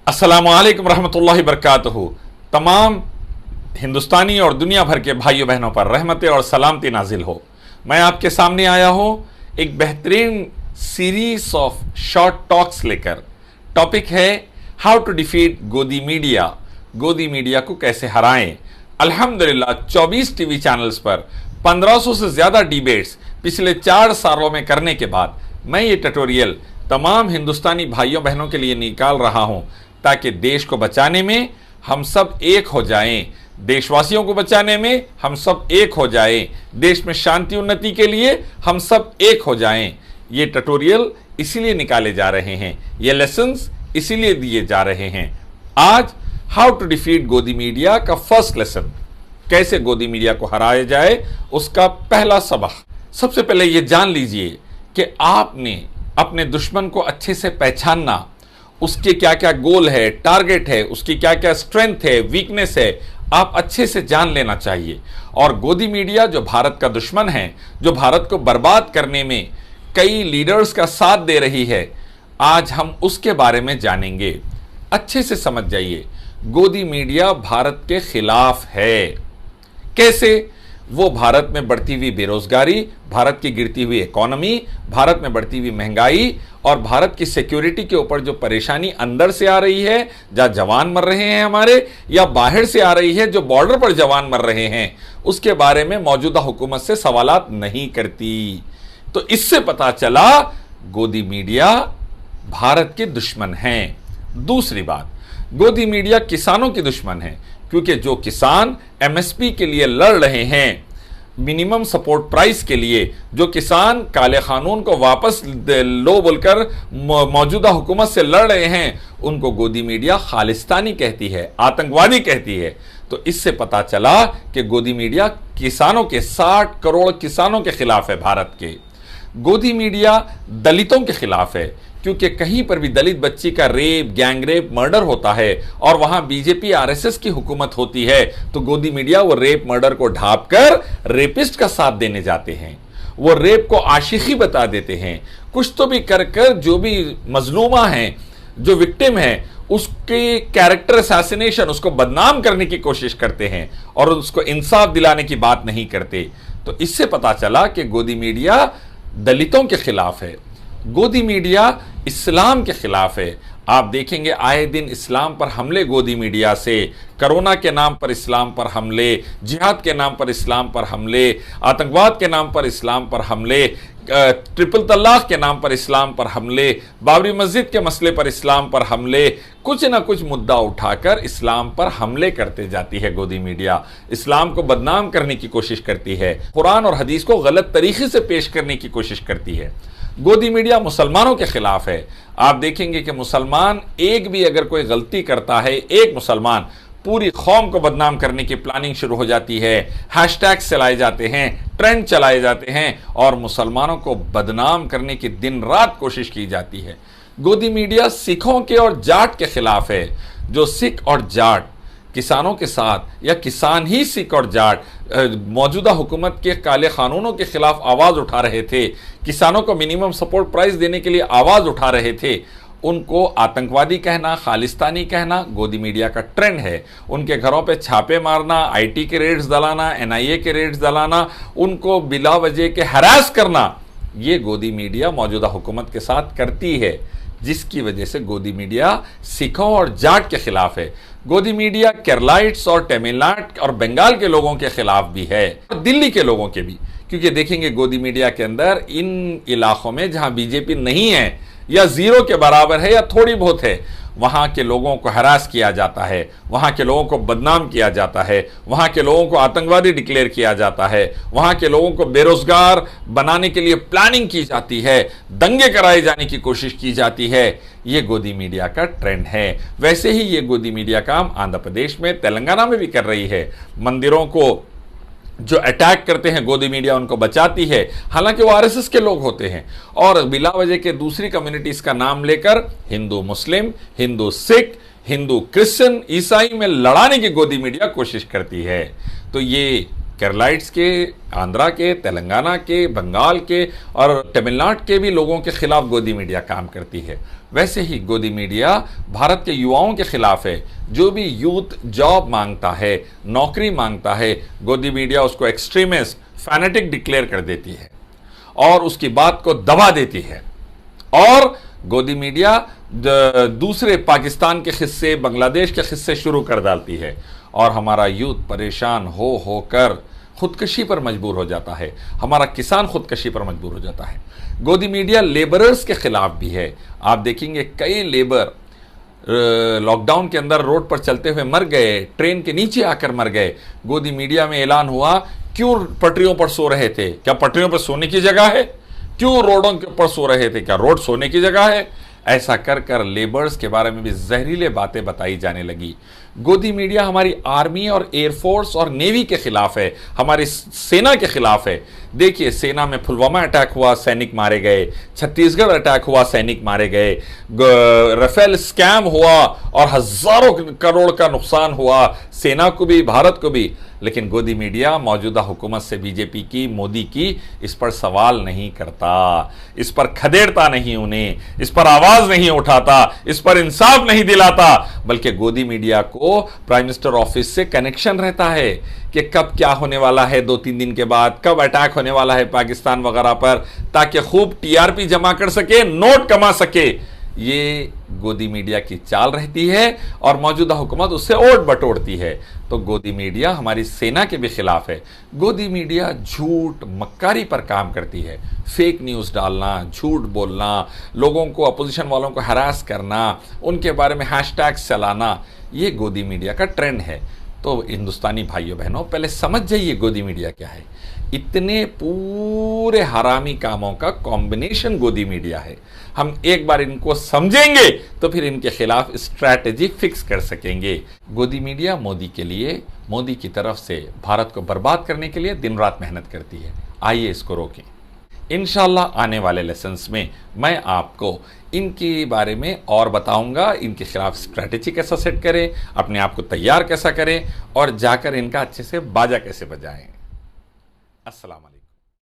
अस्सलामुअलैकुम रहमतुल्लाहि बरकातहू। तमाम हिंदुस्तानी और दुनिया भर के भाइयों बहनों पर रहमतें और सलामती नाजिल हो। मैं आपके सामने आया हूँ एक बेहतरीन सीरीज ऑफ शॉर्ट टॉक्स लेकर। टॉपिक है हाउ टू डिफीट गोदी मीडिया। गोदी मीडिया को कैसे हराएं। अल्हम्दुलिल्लाह 24 टीवी चैनल्स पर 1500 से ज्यादा डिबेट्स पिछले 4 सालों में करने के बाद मैं ये ट्यूटोरियल तमाम हिंदुस्तानी भाइयों बहनों के लिए निकाल रहा हूं ताकि देश को बचाने में हम सब एक हो जाएं, देशवासियों को बचाने में हम सब एक हो जाएं, देश में शांति उन्नति के लिए हम सब एक हो जाएं। ये ट्यूटोरियल इसीलिए निकाले जा रहे हैं, ये लेसन्स इसीलिए दिए जा रहे हैं। आज हाउ टू डिफीट गोदी मीडिया का फर्स्ट लेसन, कैसे गोदी मीडिया को हराया जाए, उसका पहला सबक। सबसे पहले ये जान लीजिए कि आपने अपने दुश्मन को अच्छे से पहचानना, उसके क्या क्या गोल है, टारगेट है, उसकी क्या क्या स्ट्रेंथ है, वीकनेस है, आप अच्छे से जान लेना चाहिए। और गोदी मीडिया जो भारत का दुश्मन है, जो भारत को बर्बाद करने में कई लीडर्स का साथ दे रही है, आज हम उसके बारे में जानेंगे। अच्छे से समझ जाइए, गोदी मीडिया भारत के खिलाफ है। कैसे? वो भारत में बढ़ती हुई बेरोजगारी, भारत की गिरती हुई इकोनॉमी, भारत में बढ़ती हुई महंगाई और भारत की सिक्योरिटी के ऊपर जो परेशानी अंदर से आ रही है, जहां जवान मर रहे हैं हमारे, या बाहर से आ रही है जो बॉर्डर पर जवान मर रहे हैं, उसके बारे में मौजूदा हुकूमत से सवालात नहीं करती। तो इससे पता चला गोदी मीडिया भारत के दुश्मन हैं। दूसरी बात, गोदी मीडिया किसानों की दुश्मन है, क्योंकि जो किसान एमएसपी के लिए लड़ रहे हैं, मिनिमम सपोर्ट प्राइस के लिए, जो किसान काले कानून को वापस लो बोलकर मौजूदा हुकूमत से लड़ रहे हैं, उनको गोदी मीडिया खालिस्तानी कहती है, आतंकवादी कहती है। तो इससे पता चला कि गोदी मीडिया किसानों के 60 करोड़ किसानों के खिलाफ है। भारत के गोदी मीडिया दलितों के खिलाफ है, क्योंकि कहीं पर भी दलित बच्ची का रेप, गैंग रेप, मर्डर होता है और वहां बीजेपी आरएसएस की हुकूमत होती है, तो गोदी मीडिया वो रेप मर्डर को ढांप कर रेपिस्ट का साथ देने जाते हैं। वो रेप को आशिकी बता देते हैं। कुछ तो भी कर कर जो भी मजलूमा है, जो विक्टिम है, उसके कैरेक्टर असैसिनेशन, उसको बदनाम करने की कोशिश करते हैं और उसको इंसाफ दिलाने की बात नहीं करते। तो इससे पता चला कि गोदी मीडिया दलितों के खिलाफ है, गोदी मीडिया इस्लाम के खिलाफ है। आप देखेंगे आए दिन इस्लाम पर हमले गोदी मीडिया से, कोरोना के नाम पर इस्लाम पर हमले, जिहाद के नाम पर इस्लाम पर हमले, आतंकवाद के नाम पर इस्लाम पर हमले, ट्रिपल तलाक के नाम पर इस्लाम पर हमले, बाबरी मस्जिद के मसले पर इस्लाम पर हमले, कुछ ना कुछ मुद्दा उठाकर इस्लाम पर हमले करते जाती है गोदी मीडिया। इस्लाम को बदनाम करने की कोशिश करती है, कुरान और हदीस को गलत तरीके से पेश करने की कोशिश करती है। गोदी मीडिया मुसलमानों के खिलाफ है। आप देखेंगे कि मुसलमान एक भी अगर कोई गलती करता है, एक मुसलमान, पूरी कौम को बदनाम करने की प्लानिंग शुरू हो जाती है, हैशटैग्स चलाए जाते हैं, ट्रेंड चलाए जाते हैं और मुसलमानों को बदनाम करने की दिन रात कोशिश की जाती है। गोदी मीडिया सिखों के और जाट के खिलाफ है। जो सिख और जाट किसानों के साथ, या किसान ही सिख और जाट मौजूदा हुकूमत के काले कानूनों के खिलाफ आवाज उठा रहे थे, किसानों को मिनिमम सपोर्ट प्राइस देने के लिए आवाज उठा रहे थे, उनको आतंकवादी कहना, खालिस्तानी कहना गोदी मीडिया का ट्रेंड है। उनके घरों पे छापे मारना, आईटी के रेड्स दलाना, एनआईए के रेड्स दलाना, उनको बिला वजह के हरास करना, ये गोदी मीडिया मौजूदा हुकूमत के साथ करती है, जिसकी वजह से गोदी मीडिया सिखों और जाट के खिलाफ है। गोदी मीडिया केरलाइट्स और तमिलनाडु और बंगाल के लोगों के खिलाफ भी है, और दिल्ली के लोगों के भी, क्योंकि देखेंगे गोदी मीडिया के अंदर इन इलाकों में जहां बीजेपी नहीं है या जीरो के बराबर है या थोड़ी बहुत है, वहां के लोगों को हरास किया जाता है, वहां के लोगों को बदनाम किया जाता है, वहां के लोगों को आतंकवादी डिक्लेयर किया जाता है, वहां के लोगों को बेरोजगार बनाने के लिए प्लानिंग की जाती है, दंगे कराए जाने की कोशिश की जाती है। ये गोदी मीडिया का ट्रेंड है। वैसे ही ये गोदी मीडिया काम आंध्र प्रदेश में, तेलंगाना में भी कर रही है। मंदिरों को जो अटैक करते हैं गोदी मीडिया उनको बचाती है, हालांकि वो आरएसएस के लोग होते हैं, और बिला वजह के दूसरी कम्युनिटीज का नाम लेकर हिंदू मुस्लिम, हिंदू सिख, हिंदू क्रिश्चियन, ईसाई में लड़ाने की गोदी मीडिया कोशिश करती है। तो ये केरलाइट्स के, आंध्रा के, तेलंगाना के, बंगाल के और तमिलनाडु के भी लोगों के खिलाफ गोदी मीडिया काम करती है। वैसे ही गोदी मीडिया भारत के युवाओं के खिलाफ है। जो भी यूथ जॉब मांगता है, नौकरी मांगता है, गोदी मीडिया उसको एक्सट्रीमिस्ट, फैनेटिक डिक्लेयर कर देती है और उसकी बात को दबा देती है। और गोदी मीडिया दूसरे पाकिस्तान के हिस्से, बांग्लादेश के हिस्से शुरू कर डालती है और हमारा यूथ परेशान होकर खुदकशी पर मजबूर हो जाता है। हमारा किसान खुदकशी पर मजबूर हो जाता है। गोदी मीडिया लेबरर्स के खिलाफ भी है। आप देखेंगे कई लेबर लॉकडाउन के अंदर रोड पर चलते हुए मर गए, ट्रेन के नीचे आकर मर गए। गोदी मीडिया में ऐलान हुआ, क्यों पटरियों पर सो रहे थे? क्या पटरियों पर सोने की जगह है? क्यों रोडों के ऊपर सो रहे थे? क्या रोड सोने की जगह है? ऐसा कर कर लेबर्स के बारे में भी जहरीले बातें बताई जाने लगी। गोदी मीडिया हमारी आर्मी और एयरफोर्स और नेवी के खिलाफ है, हमारी सेना के खिलाफ है। देखिए, सेना में पुलवामा अटैक हुआ, सैनिक मारे गए। छत्तीसगढ़ अटैक हुआ, सैनिक मारे गए। राफेल स्कैम हुआ और हजारों करोड़ का नुकसान हुआ, सेना को भी, भारत को भी। लेकिन गोदी मीडिया मौजूदा हुकूमत से, बीजेपी की, मोदी की, इस पर सवाल नहीं करता, इस पर खदेड़ता नहीं उन्हें, इस पर आवाज नहीं उठाता, इस पर इंसाफ नहीं दिलाता। बल्कि गोदी मीडिया को प्राइम मिनिस्टर ऑफिस से कनेक्शन रहता है कि कब क्या होने वाला है, 2-3 दिन के बाद कब अटैक होने वाला है पाकिस्तान वगैरह पर, ताकि खूब टीआरपी जमा कर सके, नोट कमा सके। ये गोदी मीडिया की चाल रहती है और मौजूदा हुकूमत उससे ओट बटोरती है। तो गोदी मीडिया हमारी सेना के भी खिलाफ है। गोदी मीडिया झूठ, मक्कारी पर काम करती है। फेक न्यूज़ डालना, झूठ बोलना, लोगों को, अपोजिशन वालों को हरास करना, उनके बारे में हैशटैग्स चलाना, ये गोदी मीडिया का ट्रेंड है। तो हिंदुस्तानी भाइयों बहनों, पहले समझ जाइए गोदी मीडिया क्या है। इतने पूरे हरामी कामों का कॉम्बिनेशन गोदी मीडिया है। हम एक बार इनको समझेंगे तो फिर इनके खिलाफ स्ट्रैटेजी फिक्स कर सकेंगे। गोदी मीडिया मोदी के लिए, मोदी की तरफ से भारत को बर्बाद करने के लिए दिन रात मेहनत करती है। आइए इसको रोकें। इंशाल्लाह आने वाले लेसन्स में मैं आपको इनके बारे में और बताऊंगा, इनके खिलाफ स्ट्रैटेजी कैसा सेट करें, अपने आप को तैयार कैसा करें और जाकर इनका अच्छे से बाजा कैसे बजाएं। अस्सलाम वालेकुम।